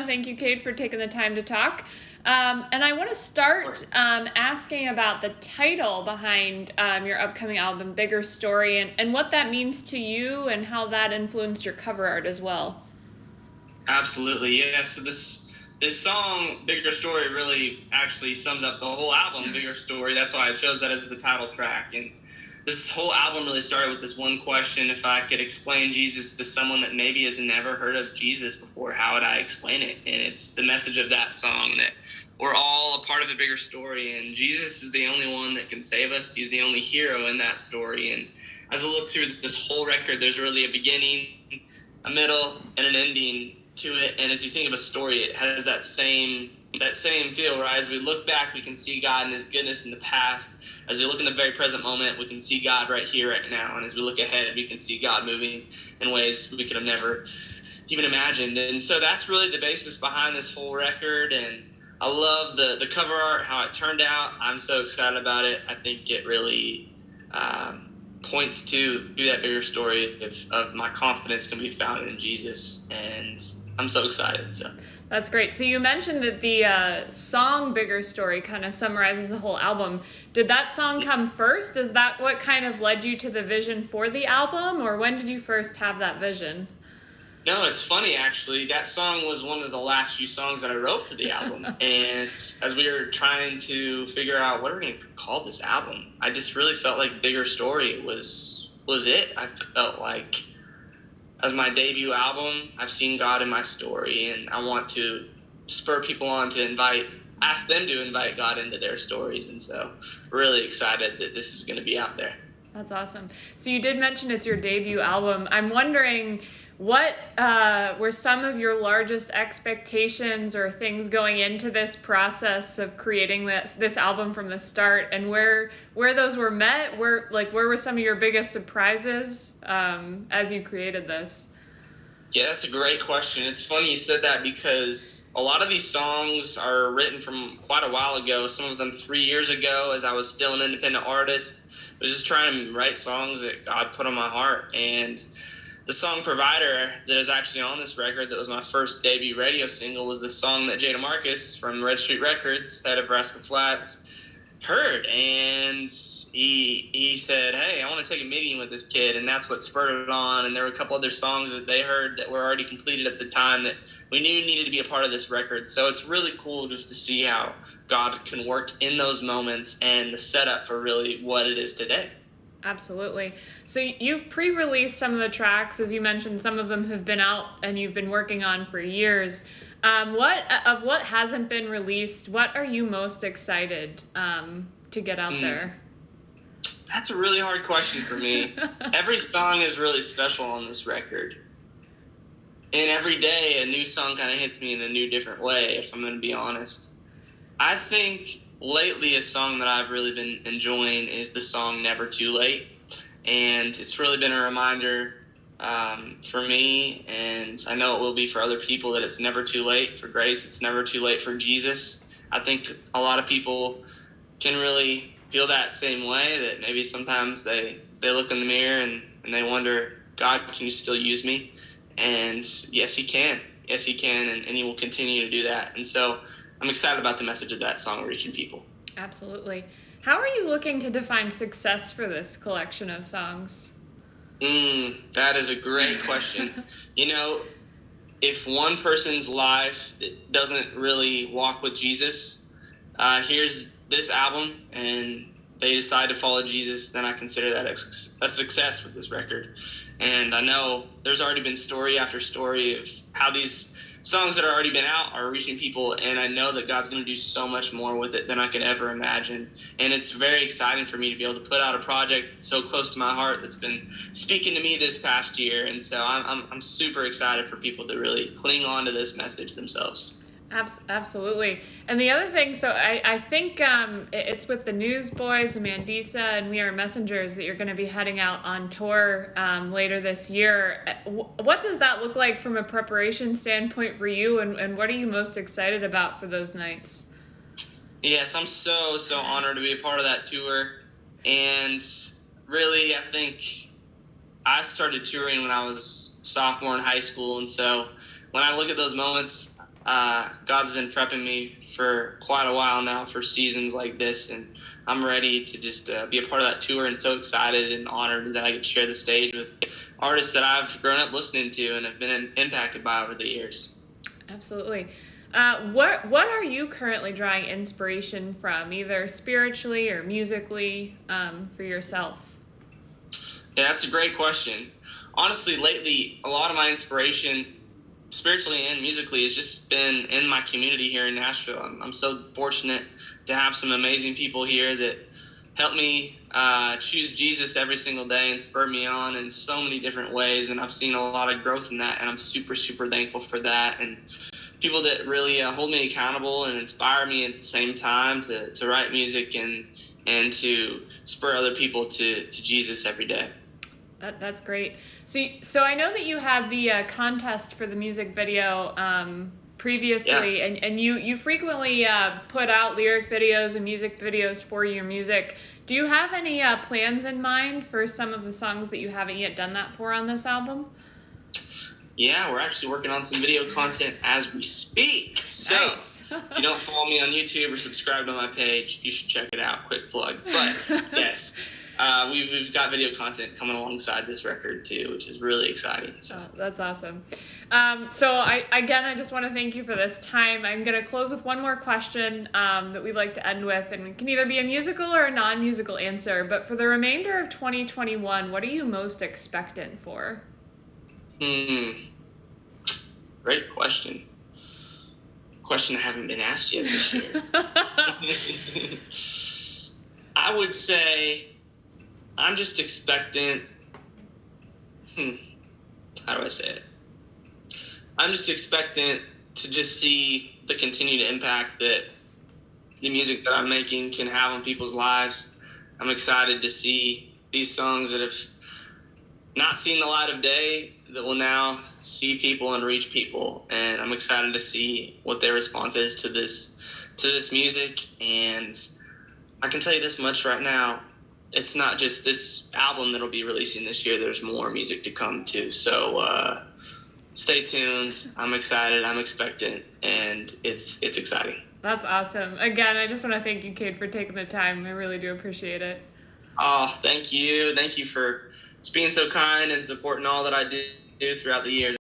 to thank you, Cade, for taking the time to talk. And I want to start asking about the title behind your upcoming album, Bigger Story, and what that means to you and how that influenced your cover art as well. Absolutely, yeah. So this song, Bigger Story, really actually sums up the whole album, Bigger Story. That's why I chose that as the title track. And this whole album really started with this one question: if I could explain Jesus to someone that maybe has never heard of Jesus before, how would I explain it? And it's the message of that song that we're all a part of a bigger story, and Jesus is the only one that can save us. He's the only hero in that story. And as I look through this whole record, there's really a beginning, a middle, and an ending to it. And as you think of a story, it has that same feel, right? As we look back, we can see God and his goodness in the past. As we look in the very present moment, we can see God right here, right now. And as we look ahead, we can see God moving in ways we could have never even imagined. And so that's really the basis behind this whole record. And I love the cover art, how it turned out. I'm so excited about it. I think it really points to that bigger story of my confidence can be found in Jesus. And I'm so excited. So that's great. So you mentioned that the song Bigger Story kind of summarizes the whole album. Did that song come first? Is that what kind of led you to the vision for the album, or when did you first have that vision? No, it's funny, actually. That song was one of the last few songs that I wrote for the album. And as we were trying to figure out what are we going to call this album, I just really felt like Bigger Story was it. I felt like as my debut album, I've seen God in my story, and I want to spur people on to ask them to invite God into their stories. And so really excited that this is going to be out there. That's awesome. So you did mention it's your debut album. I'm wondering, what were some of your largest expectations or things going into this process of creating this album from the start, and where those were met? Where were some of your biggest surprises as you created this? Yeah, that's a great question. It's funny you said that because a lot of these songs are written from quite a while ago, some of them 3 years ago as I was still an independent artist. I was just trying to write songs that God put on my heart. And the song Provider that is actually on this record, that was my first debut radio single, was the song that Jada Marcus from Red Street Records, head of Rascal Flatts, heard. And he said, hey, I want to take a meeting with this kid. And that's what spurred it on. And there were a couple other songs that they heard that were already completed at the time that we knew needed to be a part of this record. So it's really cool just to see how God can work in those moments and the setup for really what it is today. Absolutely. So you've pre-released some of the tracks, as you mentioned. Some of them have been out and you've been working on for years. What hasn't been released, what are you most excited to get out there? That's a really hard question for me. Every song is really special on this record. And every day a new song kind of hits me in a new different way, if I'm going to be honest. I think lately a song that I've really been enjoying is the song Never Too Late. And it's really been a reminder for me, and I know it will be for other people, that it's never too late for grace. It's never too late for Jesus. I think a lot of people can really feel that same way, that maybe sometimes they look in the mirror and they wonder, God, can you still use me? And yes, he can. Yes, he can, and he will continue to do that. And so I'm excited about the message of that song reaching people. Absolutely. How are you looking to define success for this collection of songs? That is a great question. If one person's life doesn't really walk with Jesus, here's this album, and they decide to follow Jesus, then I consider that a success with this record. And I know there's already been story after story of how these songs that have already been out are reaching people, and I know that God's going to do so much more with it than I could ever imagine. And it's very exciting for me to be able to put out a project that's so close to my heart, that's been speaking to me this past year. And so I'm super excited for people to really cling on to this message themselves. Absolutely. And the other thing, so I think it's with the Newsboys and Mandisa and We Are Messengers that you're going to be heading out on tour later this year. What does that look like from a preparation standpoint for you, and what are you most excited about for those nights? Yes, I'm so honored to be a part of that tour. And really, I think I started touring when I was sophomore in high school. And so when I look at those moments, God's been prepping me for quite a while now for seasons like this, and I'm ready to just be a part of that tour, and so excited and honored that I get to share the stage with artists that I've grown up listening to and have been impacted by over the years. Absolutely. What are you currently drawing inspiration from, either spiritually or musically, for yourself? Yeah, that's a great question. Honestly, lately, a lot of my inspiration, spiritually and musically, has just been in my community here in Nashville. I'm so fortunate to have some amazing people here that help me choose Jesus every single day and spur me on in so many different ways. And I've seen a lot of growth in that, and I'm super, super thankful for that. And people that really hold me accountable and inspire me at the same time to write music and to spur other people to Jesus every day. That's great. So I know that you had the contest for the music video previously, Yeah. and you frequently put out lyric videos and music videos for your music. Do you have any plans in mind for some of the songs that you haven't yet done that for on this album? Yeah, we're actually working on some video content as we speak. So Nice. if you don't follow me on YouTube or subscribe to my page, you should check it out. Quick plug. But yes, we've got video content coming alongside this record too, which is really exciting. So that's awesome. So I just want to thank you for this time. I'm going to close with one more question that we'd like to end with, and it can either be a musical or a non-musical answer. But for the remainder of 2021, what are you most expectant for? Great question. Question I haven't been asked yet this year. I would say I'm just expectant. How do I say it? I'm just expectant to just see the continued impact that the music that I'm making can have on people's lives. I'm excited to see these songs that have not seen the light of day that will now see people and reach people, and I'm excited to see what their response is to this music. And I can tell you this much right now, it's not just this album that'll be releasing this year. There's more music to come too, so stay tuned. I'm excited, I'm expectant, and it's exciting. That's awesome. Again, I just want to thank you, Cade, for taking the time. I really do appreciate it. Oh, thank you for just being so kind and supporting all that I do throughout the years.